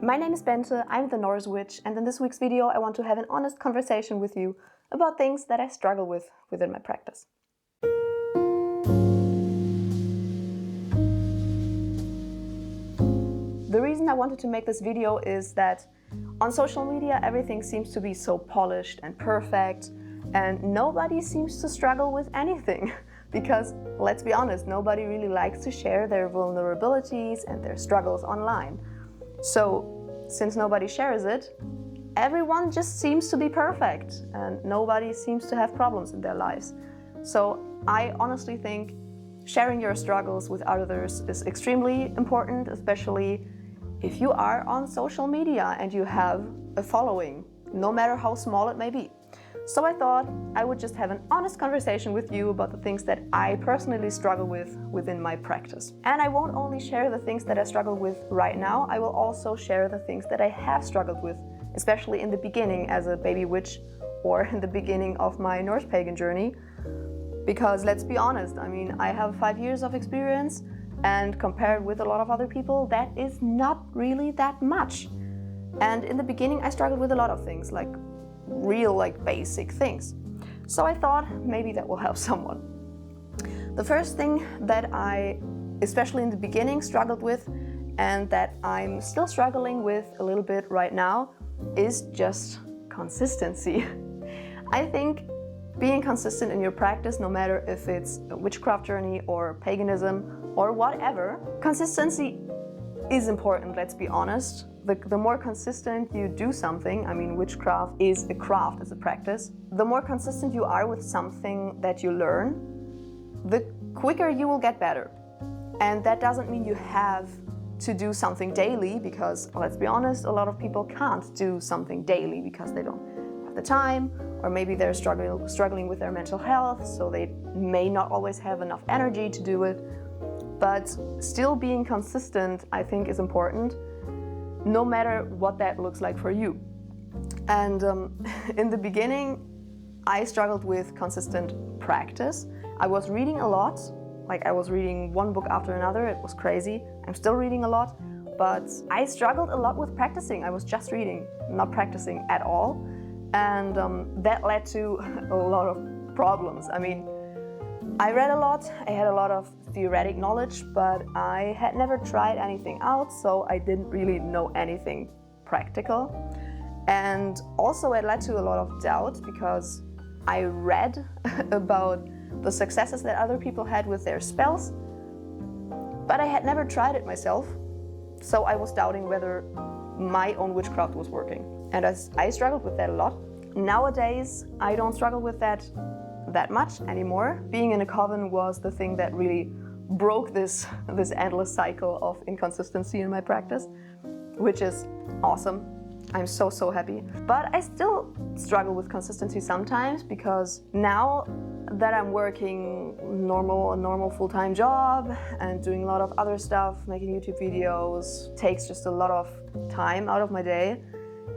My name is Bente, I'm the Norse Witch, and in this week's video I want to have an honest conversation with you about things that I struggle with within my practice. The reason I wanted to make this video is that on social media everything seems to be so polished and perfect, and nobody seems to struggle with anything. Because, let's be honest, nobody really likes to share their vulnerabilities and their struggles online. So, since nobody shares it, everyone just seems to be perfect and nobody seems to have problems in their lives. So I honestly think sharing your struggles with others is extremely important, especially if you are on social media and you have a following, no matter how small it may be. So I thought I would just have an honest conversation with you about the things that I personally struggle with within my practice. And I won't only share the things that I struggle with right now, I will also share the things that I have struggled with, especially in the beginning as a baby witch or in the beginning of my Norse pagan journey. Because let's be honest, I mean, I have 5 years of experience, and compared with a lot of other people, that is not really that much. And in the beginning I struggled with a lot of things, like real basic things. So I thought maybe that will help someone. The first thing that I, especially in the beginning, struggled with, and that I'm still struggling with a little bit right now, is just consistency. I think being consistent in your practice, no matter if it's a witchcraft journey or paganism or whatever, consistency is important, let's be honest. The more consistent you do something, I mean, witchcraft is a craft, it's a practice. The more consistent you are with something that you learn, the quicker you will get better. And that doesn't mean you have to do something daily, because let's be honest, a lot of people can't do something daily because they don't have the time, or maybe they're struggling with their mental health, so they may not always have enough energy to do it. But still being consistent, I think, is important, no matter what that looks like for you. And in the beginning, I struggled with consistent practice. I was reading a lot, I was reading one book after another, it was crazy. I'm still reading a lot, but I struggled a lot with practicing. I was just reading, not practicing at all. And that led to a lot of problems. I mean, I read a lot, I had a lot of theoretic knowledge, but I had never tried anything out, so I didn't really know anything practical. And also it led to a lot of doubt, because I read about the successes that other people had with their spells, but I had never tried it myself, so I was doubting whether my own witchcraft was working. And I struggled with that a lot. Nowadays, I don't struggle with that much anymore. Being in a coven was the thing that really broke this endless cycle of inconsistency in my practice, which is awesome. I'm so happy. But I still struggle with consistency sometimes, because now that I'm working a normal full-time job and doing a lot of other stuff, making YouTube videos, takes just a lot of time out of my day,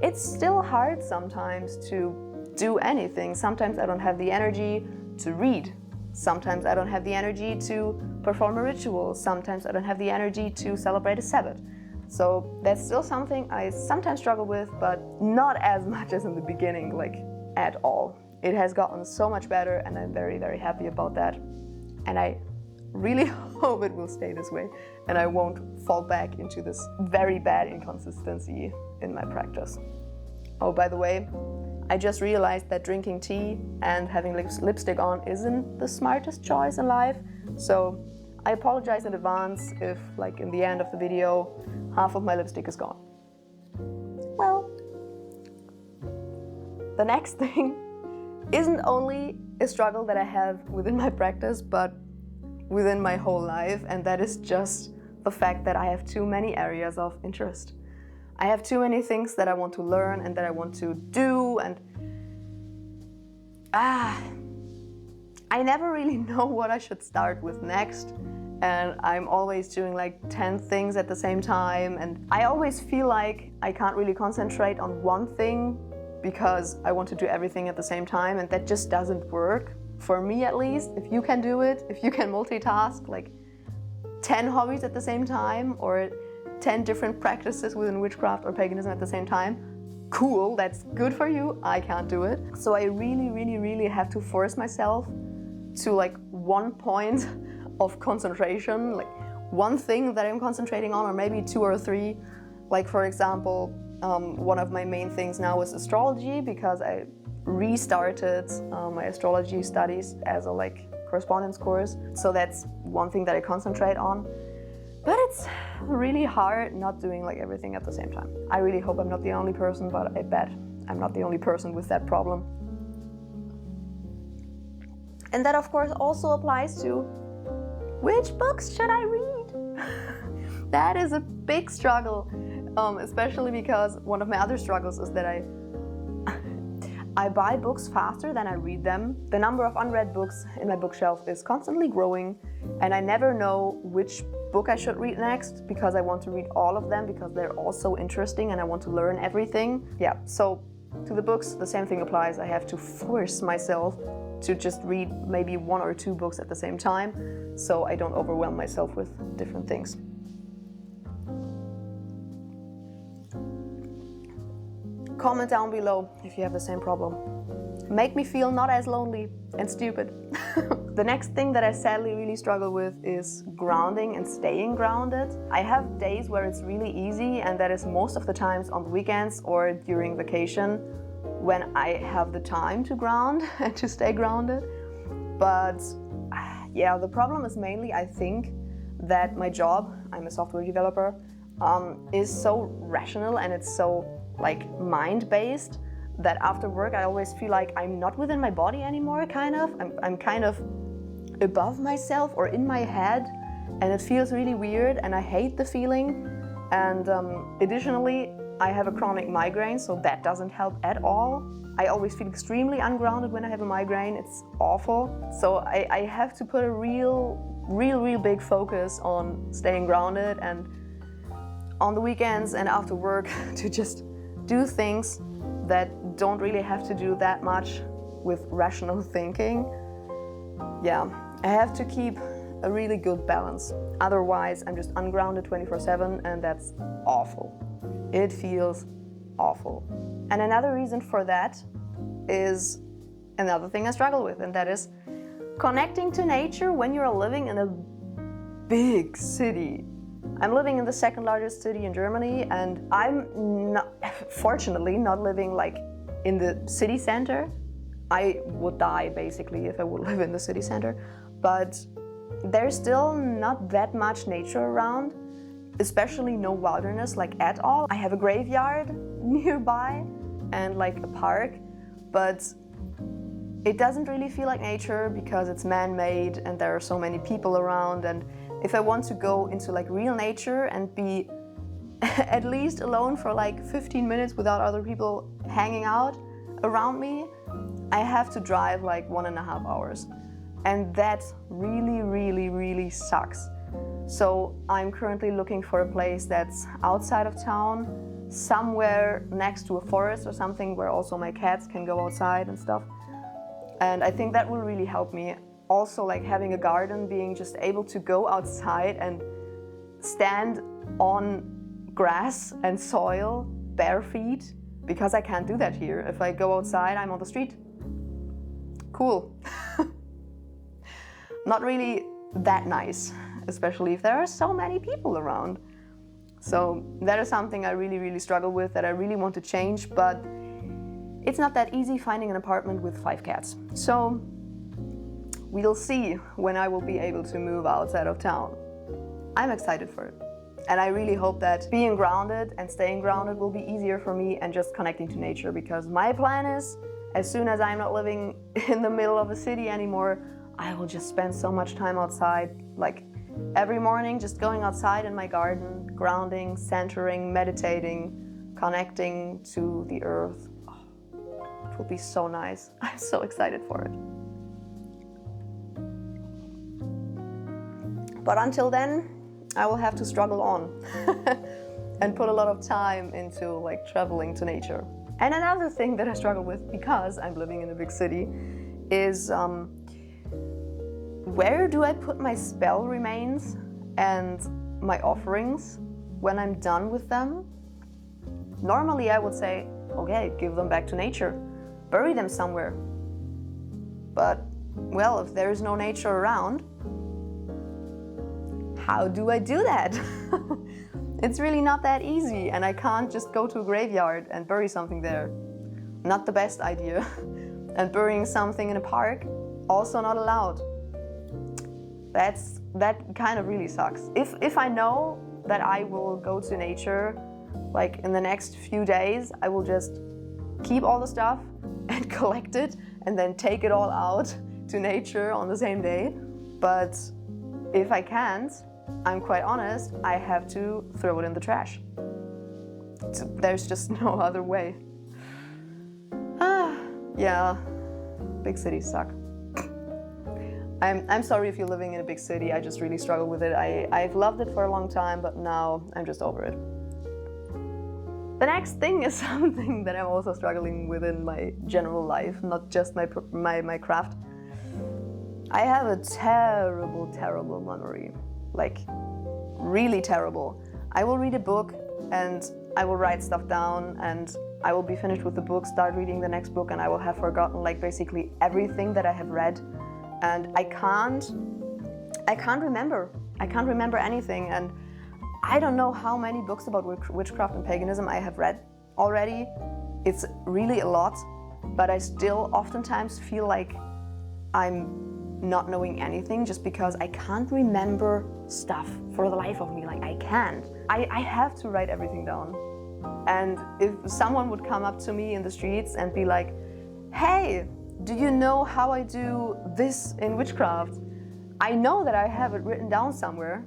it's still hard sometimes to do anything. Sometimes I don't have the energy to read. Sometimes I don't have the energy to perform a ritual. Sometimes I don't have the energy to celebrate a Sabbath. So that's still something I sometimes struggle with, but not as much as in the beginning, at all. It has gotten so much better, and I'm very happy about that. And I really hope it will stay this way, and I won't fall back into this very bad inconsistency in my practice. Oh, by the way, I just realized that drinking tea and having lipstick on isn't the smartest choice in life, so I apologize in advance if, in the end of the video, half of my lipstick is gone. Well, the next thing isn't only a struggle that I have within my practice, but within my whole life, and that is just the fact that I have too many areas of interest. I have too many things that I want to learn and that I want to do, and I never really know what I should start with next. And I'm always doing 10 things at the same time, and I always feel like I can't really concentrate on one thing because I want to do everything at the same time, and that just doesn't work. For me at least. If you can do it, if you can multitask 10 hobbies at the same time, or 10 different practices within witchcraft or paganism at the same time. Cool, that's good for you. I can't do it. So I really have to force myself to like one point of concentration, like one thing that I'm concentrating on, or maybe 2 or 3. Like for example, one of my main things now is astrology, because I restarted my astrology studies as a like correspondence course. So that's one thing that I concentrate on. But it's really hard not doing like everything at the same time. I really hope I'm not the only person, but I bet I'm not the only person with that problem. And that of course also applies to which books should I read? That is a big struggle, especially because one of my other struggles is that I buy books faster than I read them. The number of unread books in my bookshelf is constantly growing, and I never know which book I should read next, because I want to read all of them because they're all so interesting and I want to learn everything. Yeah, so to the books, the same thing applies. I have to force myself to just read maybe 1 or 2 books at the same time, so I don't overwhelm myself with different things. Comment down below if you have the same problem. Make me feel not as lonely and stupid. The next thing that I sadly really struggle with is grounding and staying grounded. I have days where it's really easy, and that is most of the times on the weekends or during vacation, when I have the time to ground and to stay grounded. But yeah, the problem is mainly, I think, that my job, I'm a software developer, is so rational and it's so like mind-based that after work I always feel like I'm not within my body anymore, kind of. I'm kind of above myself or in my head, and it feels really weird and I hate the feeling. And additionally, I have a chronic migraine, so that doesn't help at all. I always feel extremely ungrounded when I have a migraine. It's awful. So I have to put a real big focus on staying grounded, and on the weekends and after work to just do things that don't really have to do that much with rational thinking. Yeah, I have to keep a really good balance. Otherwise, I'm just ungrounded 24/7, and that's awful. It feels awful. And another reason for that is another thing I struggle with, and that is connecting to nature when you're living in a big city. I'm living in the 2nd largest city in Germany, and I'm not, fortunately not living like in the city center. I would die basically if I would live in the city center, but there's still not that much nature around, especially no wilderness like at all. I have a graveyard nearby and like a park, but it doesn't really feel like nature because it's man-made and there are so many people around. And if I want to go into like real nature and be at least alone for like 15 minutes without other people hanging out around me, I have to drive like 1.5 hours. And that really sucks. So I'm currently looking for a place that's outside of town, somewhere next to a forest or something where also my cats can go outside and stuff. And I think that will really help me. Also, like having a garden, being just able to go outside and stand on grass and soil bare feet, because I can't do that here. If I go outside, I'm on the street. Cool. Not really that nice, especially if there are so many people around. So that is something I really struggle with, that I really want to change, but it's not that easy finding an apartment with 5 cats. So we'll see when I will be able to move outside of town. I'm excited for it. And I really hope that being grounded and staying grounded will be easier for me, and just connecting to nature, because my plan is, as soon as I'm not living in the middle of a city anymore, I will just spend so much time outside, like every morning just going outside in my garden, grounding, centering, meditating, connecting to the earth. Oh, it will be so nice. I'm so excited for it. But until then, I will have to struggle on and put a lot of time into like traveling to nature. And another thing that I struggle with, because I'm living in a big city, is where do I put my spell remains and my offerings when I'm done with them, normally I would say, okay, give them back to nature, bury them somewhere. But, well, if there is no nature around, how do I do that? It's really not that easy, and I can't just go to a graveyard and bury something there. Not the best idea. And burying something in a park, also not allowed. That kind of really sucks. If I know that I will go to nature, like in the next few days, I will just keep all the stuff and collect it and then take it all out to nature on the same day. But if I can't, I'm quite honest, I have to throw it in the trash. There's just no other way. Yeah, big cities suck. I'm sorry if you're living in a big city, I just really struggle with it. I've loved it for a long time, but now I'm just over it. The next thing is something that I'm also struggling with in my general life, not just my craft. I have a terrible, terrible memory. Like, really terrible. I will read a book and I will write stuff down and I will be finished with the book, start reading the next book, and I will have forgotten like basically everything that I have read. And I can't remember. I can't remember anything. And I don't know how many books about witchcraft and paganism I have read already. It's really a lot, but I still oftentimes feel like I'm not knowing anything just because I can't remember stuff for the life of me. Like, I can't. I have to write everything down. And if someone would come up to me in the streets and be like, hey, do you know how I do this in witchcraft? I know that I have it written down somewhere,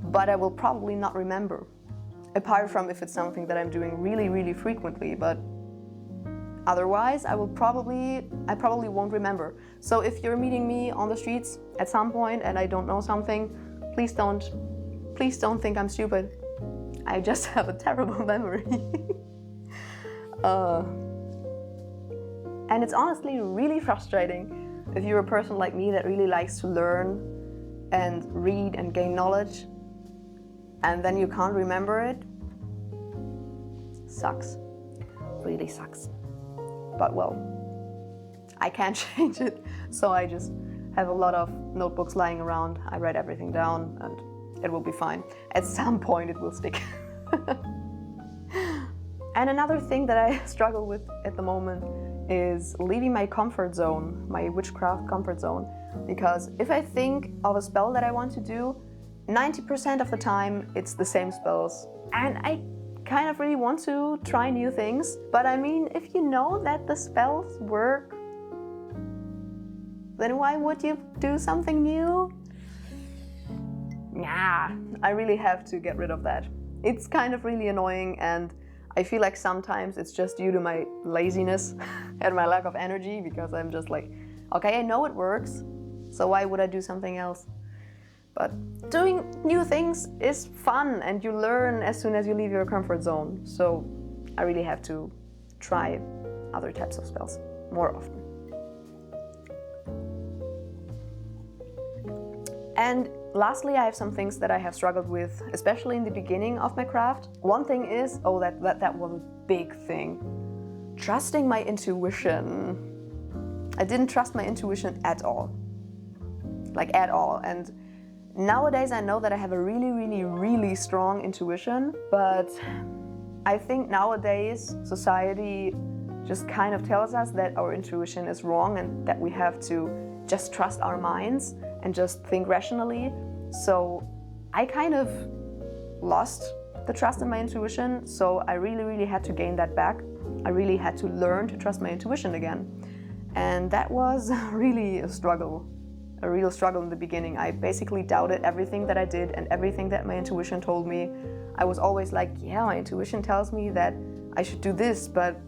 but I will probably not remember. Apart from if it's something that I'm doing really, really frequently, but otherwise I probably won't remember. So if you're meeting me on the streets at some point and I don't know something, please don't think I'm stupid. I just have a terrible memory. And it's honestly really frustrating if you're a person like me that really likes to learn and read and gain knowledge, and then you can't remember it. Sucks. Really sucks. But well, I can't change it, so I just have a lot of notebooks lying around. I write everything down and it will be fine. At some point it will stick. And another thing that I struggle with at the moment is leaving my comfort zone, my witchcraft comfort zone. Because if I think of a spell that I want to do, 90% of the time it's the same spells. And I kind of really want to try new things. But I mean, if you know that the spells work, then why would you do something new? Nah, I really have to get rid of that. It's kind of really annoying, and I feel like sometimes it's just due to my laziness and my lack of energy, because I'm just like, okay, I know it works, so why would I do something else? But doing new things is fun, and you learn as soon as you leave your comfort zone. So I really have to try other types of spells more often. And lastly, I have some things that I have struggled with, especially in the beginning of my craft. One thing is, that was a big thing. Trusting my intuition. I didn't trust my intuition at all. Like, at all. And nowadays I know that I have a really, really, really strong intuition, but I think nowadays society just kind of tells us that our intuition is wrong and that we have to just trust our minds and just think rationally. So I kind of lost the trust in my intuition, so I really, really had to gain that back. I really had to learn to trust my intuition again. And that was really a real struggle in the beginning. I basically doubted everything that I did and everything that my intuition told me. I was always like, yeah, my intuition tells me that I should do this, but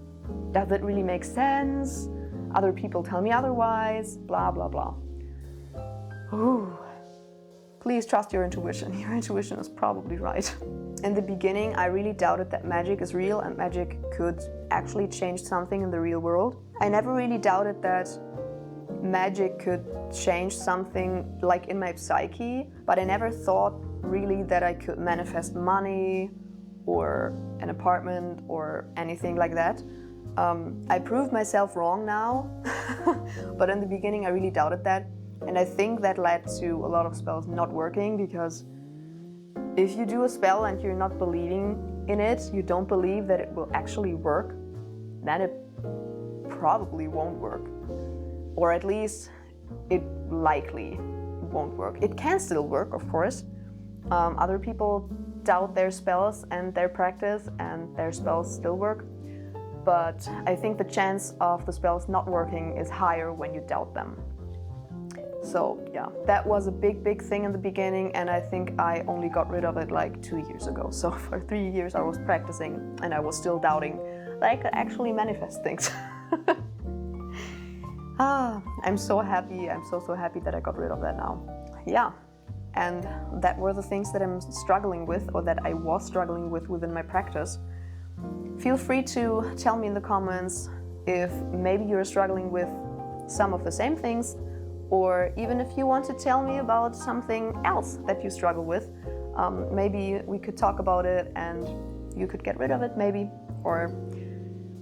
does it really make sense? Other people tell me otherwise, blah, blah, blah. Ooh. Please trust your intuition. Your intuition is probably right. In the beginning, I really doubted that magic is real and magic could actually change something in the real world. I never really doubted that magic could change something like in my psyche, but I never thought really that I could manifest money or an apartment or anything like that. I proved myself wrong now, but in the beginning I really doubted that. And I think that led to a lot of spells not working, because if you do a spell and you're not believing in it, you don't believe that it will actually work, then it probably won't work. Or at least it likely won't work. It can still work, of course. Other people doubt their spells and their practice, and their spells still work. But I think the chance of the spells not working is higher when you doubt them. So yeah, that was a big thing in the beginning, and I think I only got rid of it like 2 years ago. So for 3 years I was practicing and I was still doubting that I could actually manifest things. I'm so happy. I'm so happy that I got rid of that now. Yeah, and that were the things that I'm struggling with, or that I was struggling with within my practice. Feel free to tell me in the comments if maybe you're struggling with some of the same things, or even if you want to tell me about something else that you struggle with. Maybe we could talk about it and you could get rid of it maybe, or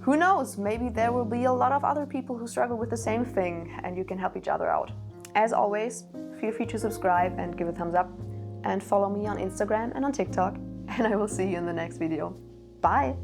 who knows, maybe there will be a lot of other people who struggle with the same thing and you can help each other out. As always, feel free to subscribe and give a thumbs up, and follow me on Instagram and on TikTok, and I will see you in the next video. Bye!